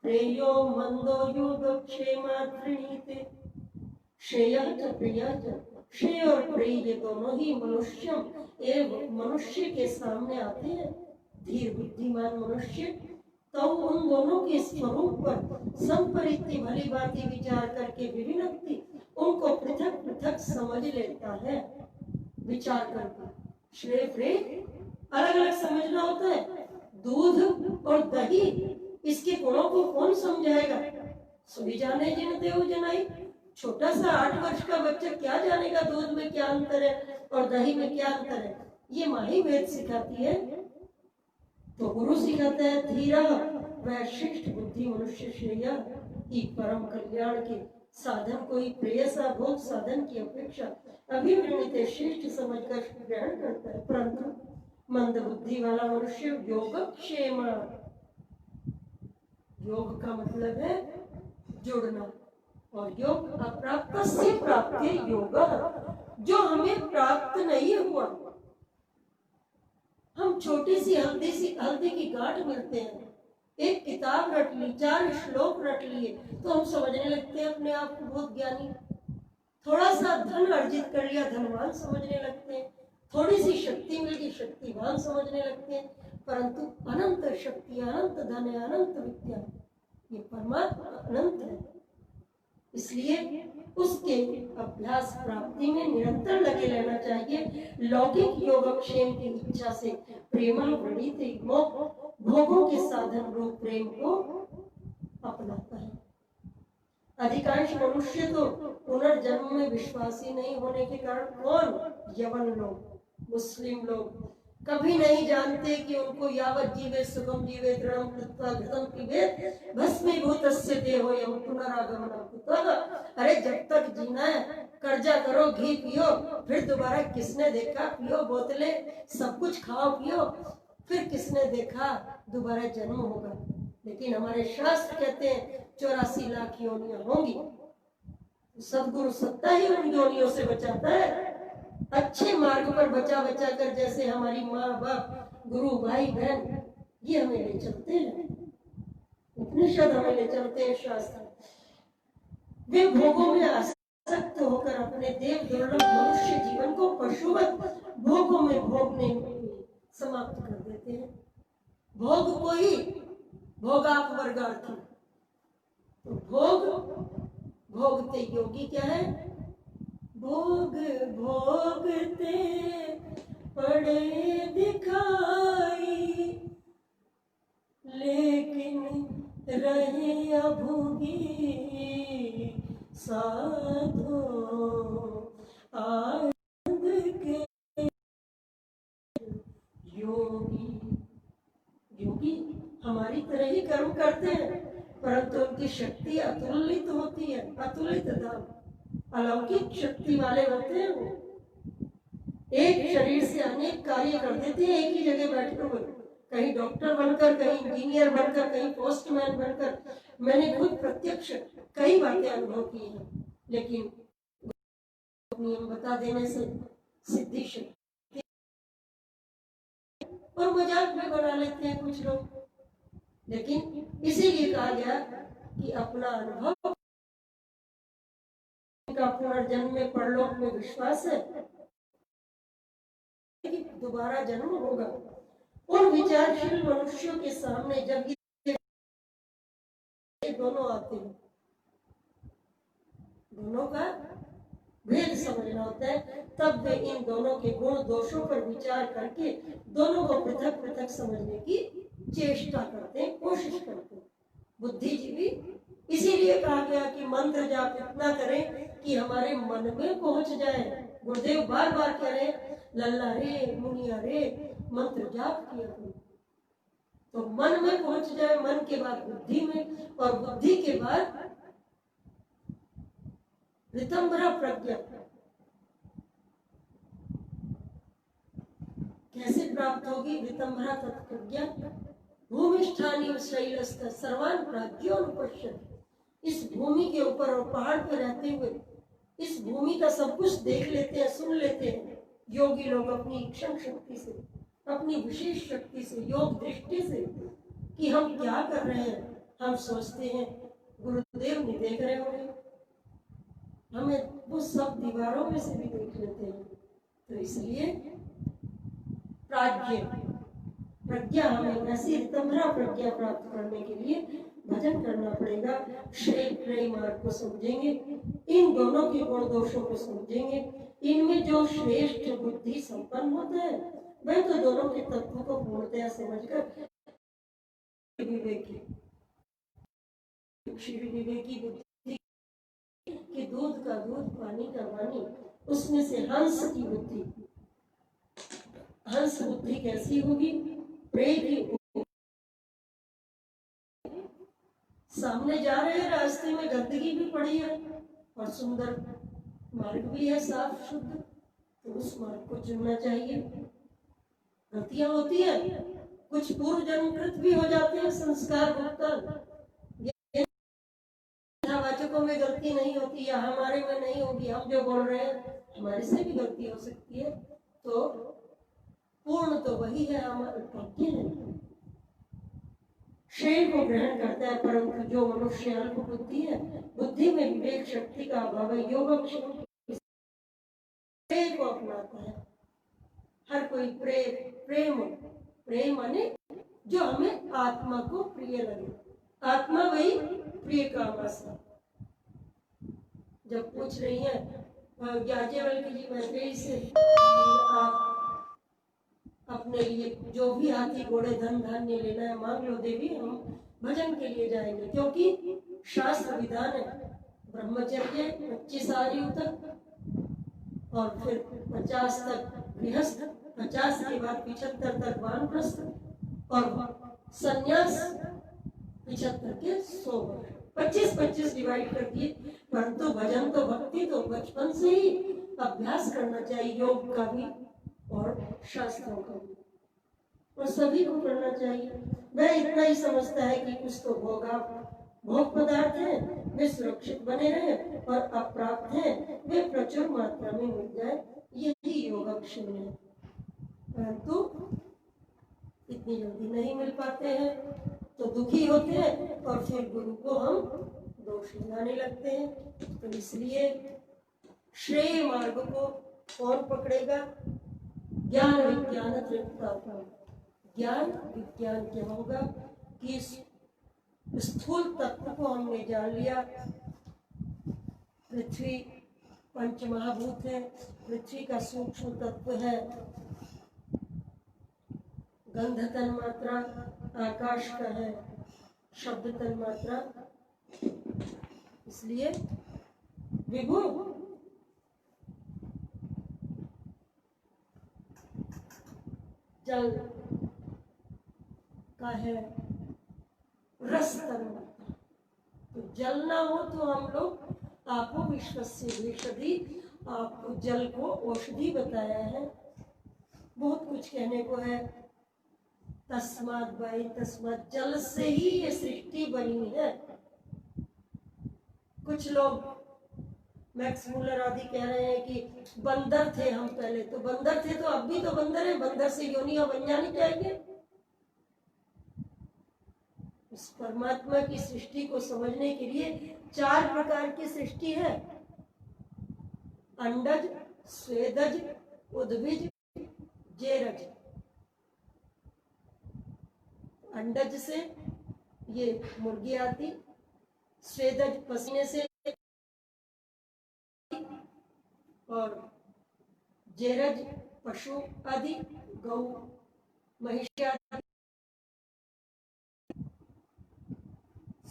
प्रेयो मंदो योगक्षेमात्। श्रेयः च प्रियः च, श्रेय और प्रिय ये दोनों ही मनुष्य एवं मनुष्य के सामने आते हैं। धीर बुद्धिमान मनुष्य तो उन दोनों के स्वरूप पर संपरित्ति भली भांति विचार करके विविनक्ति उनको पृथक पृथक समझ लेता है। विचार करके श्रेय प्रेय अलग अलग समझना होता है। दूध और दही, इसके गुणों को कौन समझाएगा? सुनी जाने जिन देव जनाई। छोटा सा 8 वर्ष का बच्चा क्या जानेगा दूध में क्या अंतर है और दही में क्या अंतर है? ये माँ ही वेद सिखाती है। तो गुरु सिखाता है धीरा वह श्रेष्ठ बुद्धि मनुष्य श्रेय की परम कल्याण के साधन को ही प्रेयसा भोग साधन की अपेक्षा अभिवृणित श्रेष्ठ समझकर ग्रहण करता है। परंतु मंद बुद्धि वाला मनुष्य योगक्षेम, योग का मतलब है जुड़ना, और योग अप्राप्त से प्राप्ति योग, जो हमें प्राप्त नहीं हुआ। हम छोटी सी हल्दी की गांठ मिलते हैं, एक किताब रट ली, 4 श्लोक रट लिए, तो हम समझने लगते हैं अपने आप को बहुत ज्ञानी। थोड़ा सा धन अर्जित कर लिया, धनवान समझने लगते हैं। थोड़ी सी शक्ति मिल गई, शक्तिवान समझने लगते हैं। परंतु अनंत शक्ति, अनंत धन, अनंत विद्या, ये परमात्मा अनंत है। इसलिए उसके अभ्यास प्राप्ति में निरंतर लगे रहना चाहिए। लौकिक योगक्षेम की इच्छा से प्रेमा वृणीते, भोगों के साधन रूप प्रेम को अपनाता है। अधिकांश मनुष्य तो पुनर्जन्म में विश्वासी नहीं होने के कारण, कौन? यवन लोग, मुस्लिम लोग कभी नहीं जानते कि उनको यावत जीवे सुखम जीवे दृढ़म कृत्वा घृतम पिबेत भस्मीभूतस्य देहोयम पुनरागमनम कुतः। अरे जब तक जीना है कर्जा करो, घी पियो, फिर दोबारा किसने देखा? पियो बोतलें, सब कुछ खाओ पियो, फिर किसने देखा दोबारा जन्म होगा। लेकिन हमारे शास्त्र कहते हैं 84 लाख योनियां होंगी। सदगुरु सत्ता ही उन योनियों से बचाता है। अच्छे मार्ग पर बचा बचा कर, जैसे हमारी माँ बाप, गुरु, भाई बहन, ये हमें ले चलते हैं। उपनिषद हमें ले चलते हैं, शास्त्र। वे भोगों में आसक्त होकर अपने देव दुर्लभ मनुष्य जीवन को पशुवत भोगों में भोगने समाप्त कर देते हैं। भोग को ही भोगाप वर्गार्थी। तो भोगते योगी क्या है? भोग भोगते पड़े दिखाई, रहे अभूगी साधो आनंद के योगी। योगी हमारी तरह ही कर्म करते हैं, परंतु उनकी शक्ति अतुलित होती है, अतुलित धाम, अलौकिक शक्ति वाले होते हैं। वो एक शरीर से अनेक कार्य कर देते हैं एक ही जगह बैठकर, कहीं डॉक्टर बनकर, कहीं इंजीनियर बनकर, कहीं पोस्टमैन बनकर। मैंने खुद प्रत्यक्ष कई बातें अनुभव की हैं, लेकिन नियम बता देने से सिद्धि शक्ति और मजाक में बना लेते हैं कुछ लोग। लेकिन इसीलिए कहा गया कि अपना अनुभव का पुनर्जन्म में, परलोक में विश्वास है कि दोबारा जन्म होगा। उन विचारशील मनुष्यों के सामने जब ये दोनों आते हैं, दोनों का भेद समझना होता है, तब वे इन दोनों के गुण दोषों पर विचार करके दोनों को पृथक पृथक समझने की चेष्टा करते हैं, कोशिश करते हैं। बुद्धिजीवी इसीलिए कहा गया कि मंत्र जाप इतना करें कि हमारे मन में पहुंच जाए। गुरुदेव बार बार कह रहे लल्ला रे मुनिया रे मंत्र जाप किया करो, तो मन में पहुंच जाए, मन के बाद बुद्धि में, और बुद्धि के बाद ऋतंभरा प्रज्ञा। कैसे प्राप्त होगी ऋतंभरा प्रज्ञा? भूमिष्ठानी शैलस्थ सर्वान प्राज्ञोनुपश्यति। इस भूमि के ऊपर और पहाड़ पर रहते हुए इस भूमि का सब कुछ देख लेते हैं, सुन लेते हैं योगी लोग अपनी क्षण शक्ति से, अपनी विशेष शक्ति से, योग दृष्टि से, कि हम क्या कर रहे हैं। हम सोचते हैं गुरुदेव नहीं देख रहे होंगे, हमें वो सब दीवारों में से भी देख लेते हैं। तो इसलिए प्रज्ञा हमें ऐसी ऋतंभरा प्रज्ञा प्राप्त करने के लिए भजन करना पड़ेगा। श्रेय मार्ग को समझेंगे, इन दोनों के गुण दोषों को समझेंगे, इनमें जो श्रेष्ठ बुद्धि संपन्न होता है वह तो दोनों के तत्वों को पूर्णतया समझकर विवेकी बुद्धि कि दूध का दूध, पानी का पानी, उसमें से हंस की बुद्धि, हंस बुद्धि कैसी होगी? प्रेम की। सामने जा रहे हैं, रास्ते में गंदगी भी पड़ी है और सुंदर मार्ग भी है, साफ शुद्ध, तो उस मार्ग को चुनना चाहिए। गलतियां होती है, कुछ पूर्व जन्मकृत भी हो जाते हैं, संस्कार भुगतान। वाचकों में गलती नहीं होती या हमारे में नहीं होगी, हम जो बोल रहे हैं हमारे से भी गलती हो सकती है, तो पूर्ण तो वही है, हमारे प्रज्ञा नहीं। श्रेय को ग्रहण करता है, परंतु जो मनुष्य अल्प बुद्धि है, बुद्धि में विवेक शक्ति का अभाव है, योगक्षेम को अपनाता है। हर कोई प्रेम माने जो हमें आत्मा को प्रिय लगे, आत्मा वही प्रिय का आवासा। जब पूछ रही है याज्ञवल्क्य जी मैत्रेयी से, आप अपने लिए जो भी हाथी घोड़े धन धान्य लेना है मांग लो देवी, हम भजन के लिए जाएंगे, क्योंकि शास्त्र विधान है ब्रह्मचर्य 25 आयु तक और फिर 50 तक गृहस्थ, 50 के बाद 75 तक वानप्रस्थ और संन्यास 75 के 100 वर्ष, 25-25 डिवाइड कर दिए। परंतु भजन तो भक्ति तो बचपन से ही अभ्यास करना चाहिए, योग का भी और शास्त्रों का भी, और सभी को करना चाहिए। वह इतना ही समझता है कि कुछ तो भोग पदार्थ है, वे सुरक्षित बने रहे, और अप्राप्त है वे प्रचुर मात्रा में मिल जाए, यही योगक्षेम है। परंतु इतनी जल्दी नहीं मिल पाते हैं तो दुखी होते हैं और फिर गुरु को हम दोष लगाने लगते हैं। तो इसलिए श्रेय मार्ग को कौन पकड़ेगा? ज्ञान विज्ञान तृप्तात्मा। ज्ञान विज्ञान क्या होगा कि स्थूल तत्व को हमने जान लिया। पृथ्वी पंचमहाभूत है, पृथ्वी का सूक्ष्म तत्व है गंध तन्मात्रा, आकाश का है शब्द तन्मात्रा, इसलिए विभु जल का है रस तन्मात्रा। तो जल ना हो तो हम लोग आपको विश्वस्य भेषधि, आपको जल को औषधि बताया है। बहुत कुछ कहने को है। तस्मात् भाई, तस्मात् जल से ही ये सृष्टि बनी है। कुछ लोग मैक्स मूलर आदि कह रहे हैं कि बंदर थे हम पहले, तो बंदर थे तो अब भी तो बंदर है, बंदर से योनियां बन जानी चाहिए। इस परमात्मा की सृष्टि को समझने के लिए 4 प्रकार की सृष्टि है। अंडज, स्वेदज, उद्भिज, जेरज। अंडज से ये मुर्गी आती, स्वेदज पसीने से, और जेरज पशु आदि, गौ महिष आदि।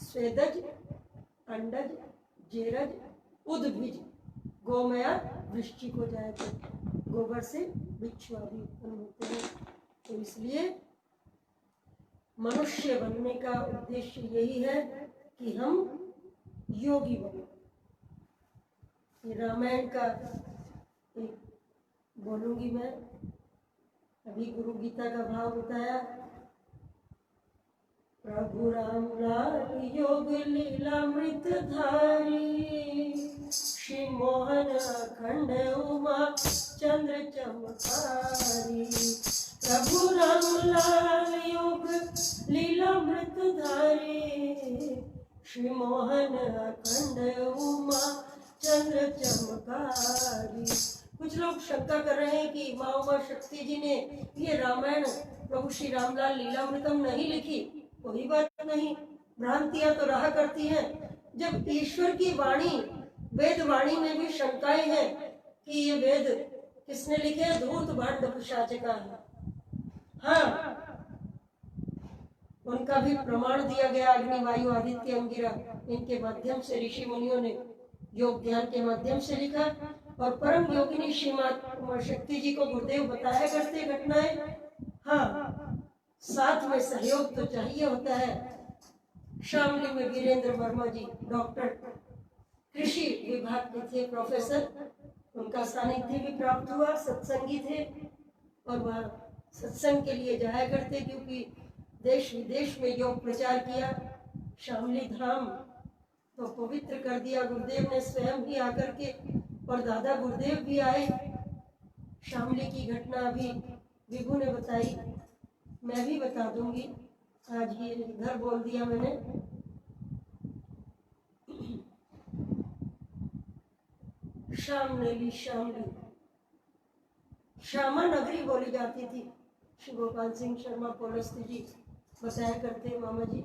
स्वेदज, अंडज, जेरज, उद्भिज। गोमया वृश्चिक हो जाए तो गोबर से बिच्छू आदि उत्पन्न होते हैं। तो इसलिए मनुष्य बनने का उद्देश्य यही है कि हम योगी बने। ये रामायण का एक बोलूंगी मैं। अभी गुरु गीता का भाव बताया। प्रभु राम लाल योग लीलामृत धारी, श्री मोहन अखंड उमा चंद्र चमकारी। प्रभु राम लाल योग लीलामृत धारी, श्री मोहन अखंड उमा चंद्र चमकारी। कुछ लोग शंका कर रहे हैं कि माँ उमा शक्ति जी ने ये रामायण प्रभु श्री रामलाल लीलामृतम नहीं लिखी। कोई बात नहीं, भ्रांतियां तो रहा करती हैं। जब ईश्वर की वाणी, वेद वाणी में भी शंकाएं हैं कि ये वेद किसने लिखे, धूर्त भांड पिशाचिका है। हाँ, उनका भी प्रमाण दिया गया। अग्नि, वायु, आदित्य, अंगिरा, इनके माध्यम से ऋषि मुनियों ने योग ज्ञान के माध्यम से लिखा। और परम योगिनी श्रीमाता उमा शक्ति जी को गुरुदेव बताया करते घटनाएं। हाँ, साथ में सहयोग तो चाहिए होता है। शामली में वीरेंद्र वर्मा जी डॉक्टर, कृषि विभाग के थे, प्रोफेसर। उनका सानिध्य भी प्राप्त हुआ, सत्संगी थे और वह सत्संग के लिए जाया करते, क्योंकि देश विदेश में योग प्रचार किया। शामली धाम तो पवित्र कर दिया गुरुदेव ने स्वयं ही आकर के, और दादा गुरुदेव भी आए। शामली की घटना अभी विभू ने बताई, मैं भी बता दूंगी। आज ही इधर बोल दिया मैंने। शामली, श्यामा नगरी बोली जाती थी। श्री गोपाल सिंह शर्मा पोलस्ती जी बताया करते मामा जी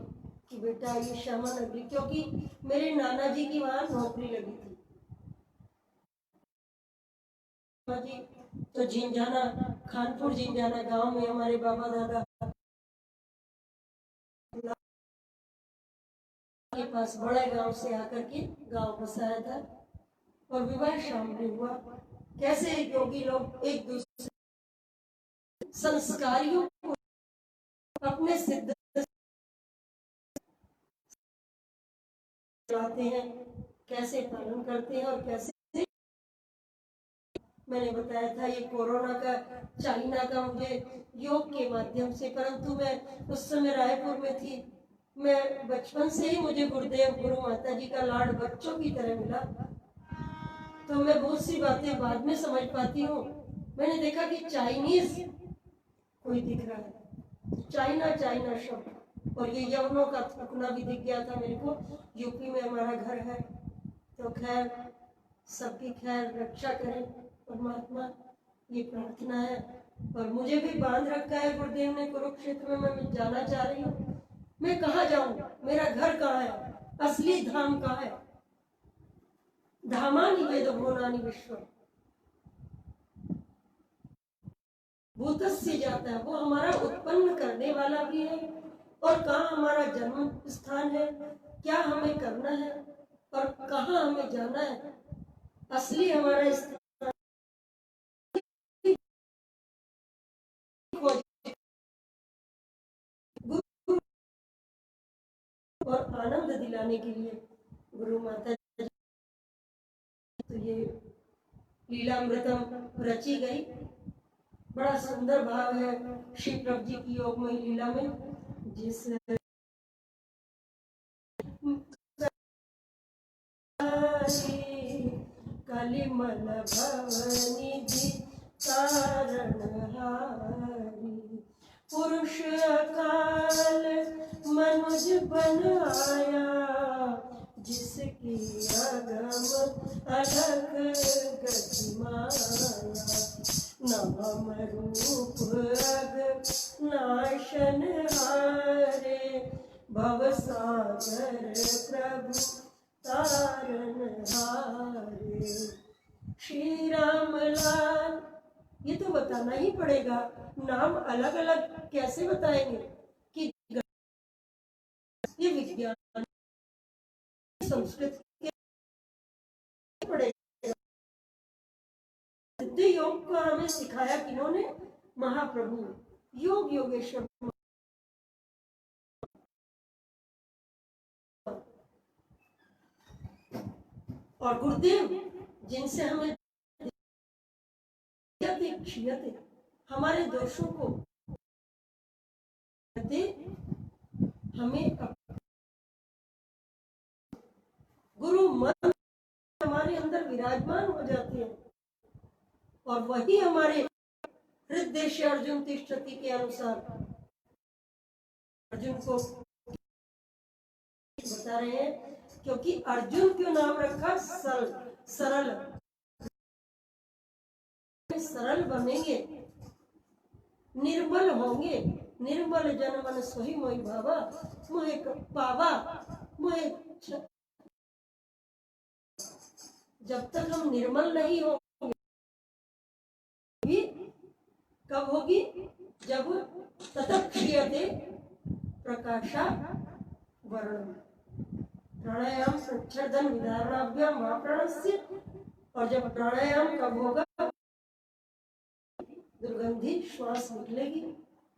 कि बेटा ये श्यामा नगरी, क्योंकि मेरे नाना जी की वहां नौकरी लगी थी। जी तो जिंजाना, खानपुर जिंजाना गांव में हमारे बाबा दादा के पास बड़े गांव से आकर के गांव बसाया था और विवाह शामली हुआ। कैसे योगी लोग एक दूसरे संस्कारियों को अपने सिद्ध लाते हैं, कैसे पालन करते हैं और कैसे। मैंने बताया था ये कोरोना का, चाइना का मुझे योग के माध्यम से, परंतु मैं उस समय रायपुर में थी। मैं बचपन से ही मुझे गुरुदेव गुरु माता जी का लाड बच्चों की तरह मिला, तो मैं बहुत सी बातें बाद में समझ पाती हूँ। मैंने देखा कि चाइनीज कोई दिख रहा है, चाइना चाइना शब्द, और ये यवनों का थूकना भी दिख गया था मेरे को। यूपी में हमारा घर है, तो खैर सबकी खैर रक्षा करें परमात्मा, ये प्रार्थना है। और मुझे भी बांध रखा है गुरुदेव ने कुरुक्षेत्र में। मैं जाना चाह रही हूँ, मैं कहाँ जाऊं, मेरा घर कहाँ है, असली धाम कहाँ है। धामानि वेद भुवनानि विश्व, भूतस्य जाता है, वो हमारा उत्पन्न करने वाला भी है और कहाँ हमारा जन्म स्थान है, क्या हमें करना है और कहाँ हमें जाना है। असली हमारा स्थान गुरु और आनंद दिलाने के लिए गुरु माता जी, तो ये लीलामृतम रची गई। बड़ा सुंदर भाव है श्री प्रभु जी की योगमयी लीला में, जिस कलिमल भवनिधि कारणहारी, पुरुष अकाल मनुज बन आया, जिसकी अगम अलग गति माया। नाम रूप अग नाशन हारे, भव सागर प्रभु तारन हारे। श्री राम लाल, ये तो बताना ही पड़ेगा। नाम अलग अलग कैसे बताएंगे कि ये विज्ञान संस्कृत के पड़ेगा। सिद्ध योग को हमें सिखाया किन्होंने? महाप्रभु योग योगेश्वर। और गुरुदेव जिनसे हमें क्षीयते, हमारे दोषों को हमें गुरु मन हमारे अंदर विराजमान हो जाते हैं और वही हमारे हृदय से अर्जुन तिष्ठति के अनुसार अर्जुन को बता रहे हैं। क्योंकि अर्जुन क्यों नाम रखा? सरल सरल सरल बनेंगे, निर्मल होंगे। निर्मल जन मन सोही मोहि भावा, मोहे पावा मोहे। जब तक हम निर्मल नहीं होंगे, कब होगी? जब ततः क्षीयते प्रकाशा वर्ण प्राणायाम प्रच्छदन विधारणाभ्याम महाप्राणस्य। और जब प्राणायाम कब होगा? दुर्गंधी श्वास निकलेगी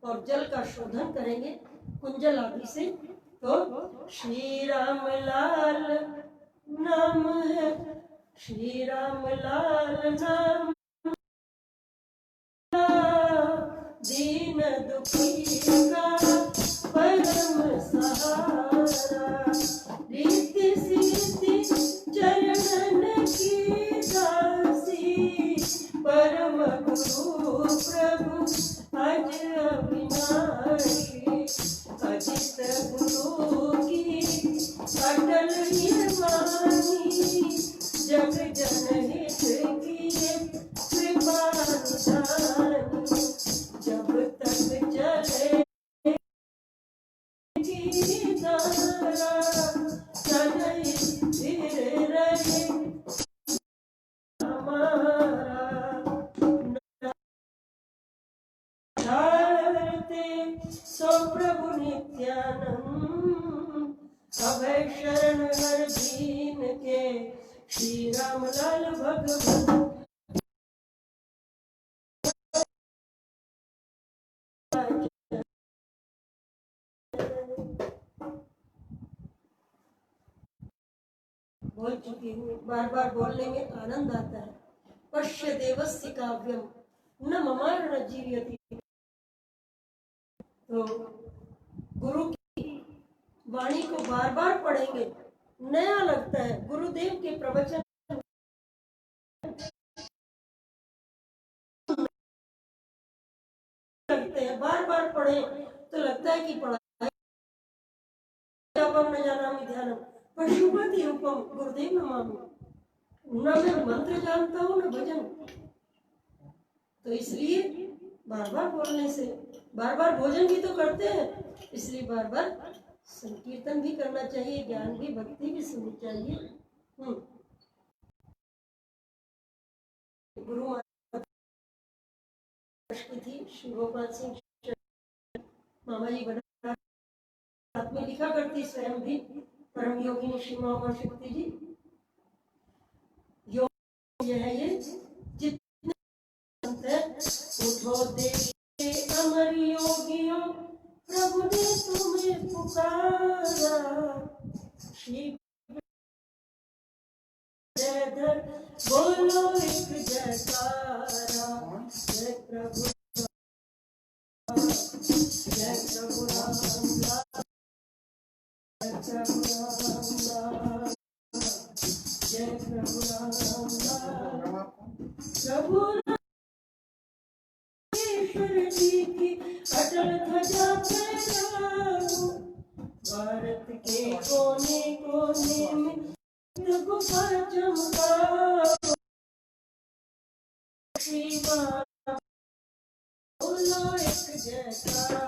और जल का शोधन करेंगे कुंजल आदि से, तो श्री राम लाल नाम है, श्री राम लाल नाम दीन दुखी का परम सहारा। रीति सीति चरणन की दासी, परम गुरु प्रभु अज अविनाशी। अजित गुरु की अटल निर्वाणी, जग जनहित किए कृपा निधानी। जब तक चले की धारा, सदैव स्थिर रहे हमारा। सो प्रभु नित्यानंद, अभय शरण हर दीन के, श्री राम लाल भगवान। बोल चुकी हूँ, बार बार बोलने में आनंद आता है। पश्य देवस्य काव्यम न ममार न जीव्यति। तो गुरु की वाणी को बार बार पढ़ेंगे, नया लगता है। गुरुदेव के प्रवचन लगते हैं, बार बार पढ़े तो लगता है कि पढ़ा। न जानामि ध्यानम पशुपति रूपम गुरुदेव नमामि। न मैं मंत्र जानता हूँ न भजन, तो इसलिए बार बार बोलने से, बार बार भोजन भी तो करते हैं, इसलिए बार बार संकीर्तन भी करना चाहिए, ज्ञान भी भक्ति भी सुननी चाहिए। गुरु माता की थी श्री गोपाल सिंह मामा जी बना साथ में लिखा करती स्वयं भी परम योगिनी श्री उमा शक्ति जी। योग ये है, ये जितने संत हैं, उठो देखे अमर योगियों, प्रभु ने तुम्हें पुकारा, श्री जयधर बोलो एक जयकारा, जय प्रभु जय प्रभु राम, जय प्रभु राम, जय प्रभु राम, प्रभु ईश्वर जी की अटल ध्वजा फहराओ, भारत के कोने कोने में गुफा चमकाओ, श्री माता बोलो एक जयकारा,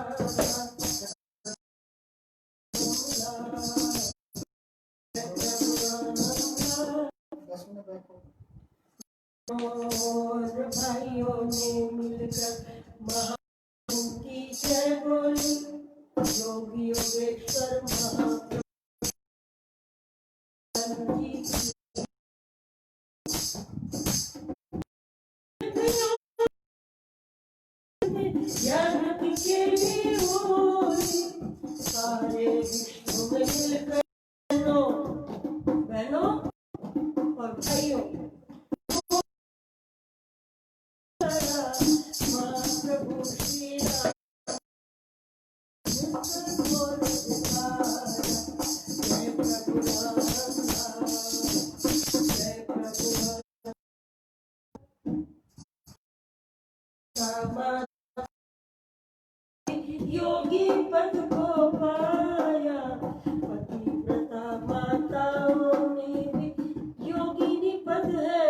और भाइयों ने मिलकर महाप्रभु की जय बोली, योगी योगेश्वर महाप्रभु जी ज्ञान के लिए होली, सारे विश्व में मिलकर बहनों और भाइयों महाप्रभु श्री राम, जय प्रभु राम, जय प्रभु राम, योगी पद को पाया, पतिव्रता माताओं ने भी योगिनी पद है,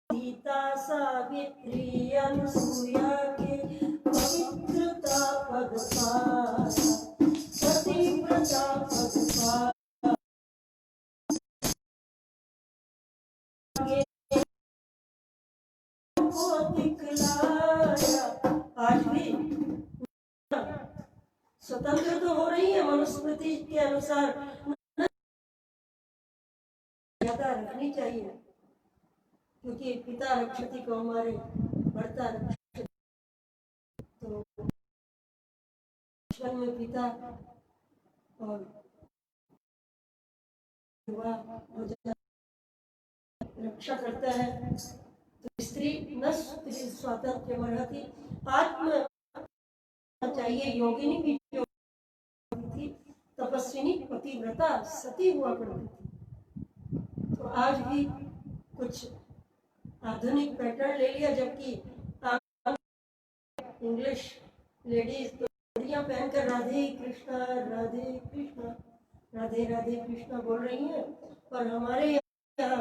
सीता सावित्री अनुसुया के पवित्रता पद पाया, पतिव्रता पद पाया, को दिखलाया। आज भी स्वतंत्र तो हो रही है मनुस्मृति के अनुसार, ज्यादा रखनी चाहिए, क्योंकि पिता रक्षति को हमारे बढ़ता रक्षति, तो जीवन में पिता और युवा रक्षा करता है, तो स्त्री न स्त्री स्वातंत्र्य मरहति, आत्म चाहिए। योगिनी भी जो थी तपस्विनी पतिव्रता सती हुआ करती थी, तो आज भी कुछ आधुनिक पैटर्न ले लिया, जबकि इंग्लिश लेडीज तो साड़ियाँ पहनकर राधे कृष्णा राधे कृष्णा राधे राधे कृष्णा बोल रही हैं, पर हमारे यहाँ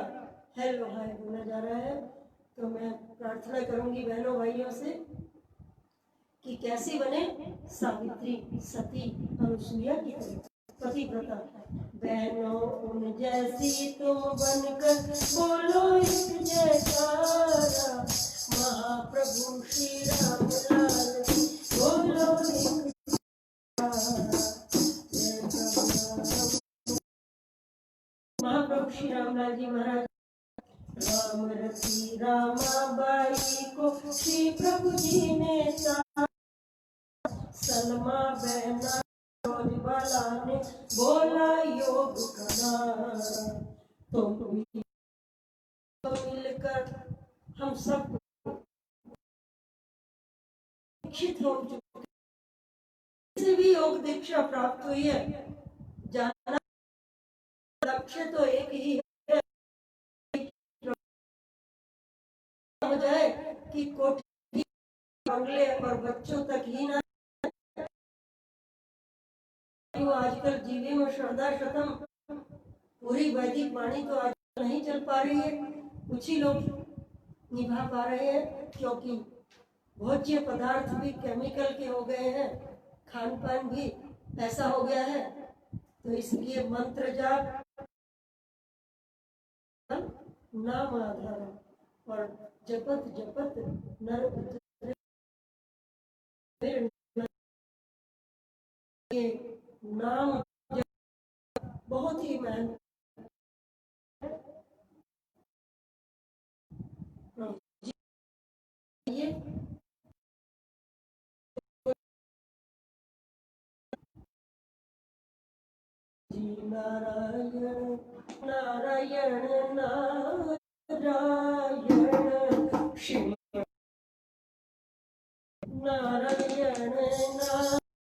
हेलो हाय बोला जा रहा है। तो मैं प्रार्थना करूंगी बहनों भाइयों से कि कैसी बने सावित्री सती अनुसुईया की तरह पतिव्रता। बहनों उन जैसी तुम बनकर बोलो एक जयकारा, महाप्रभु श्री राम लाल बोलो एक महाप्रभु श्री रामलाल जी महाराज। राम रति रामाबाई को श्री प्रभु जी ने सलमा बहना वाला ने बोला योग करा, तो मिलकर हम सब दीक्षित हो चुके, से भी योग दीक्षा प्राप्त हुई है। जाना लक्ष्य तो एक ही है, हो जाए कि कोठी बंगले और बच्चों तक ही ना, आजकल जीवी में श्रद्धा शतम पूरी वैदिक वाणी तो आज नहीं चल पा रही है, कुछ ही लोग निभा पा रहे हैं, क्योंकि भोज्य पदार्थ भी केमिकल के हो गए हैं, खान पान भी ऐसा हो गया है, तो इसलिए मंत्र जाप नाम आधार और जपत जपत नर ये नाम बहुत ही महत्व ये जी नारायण नारायण नारायण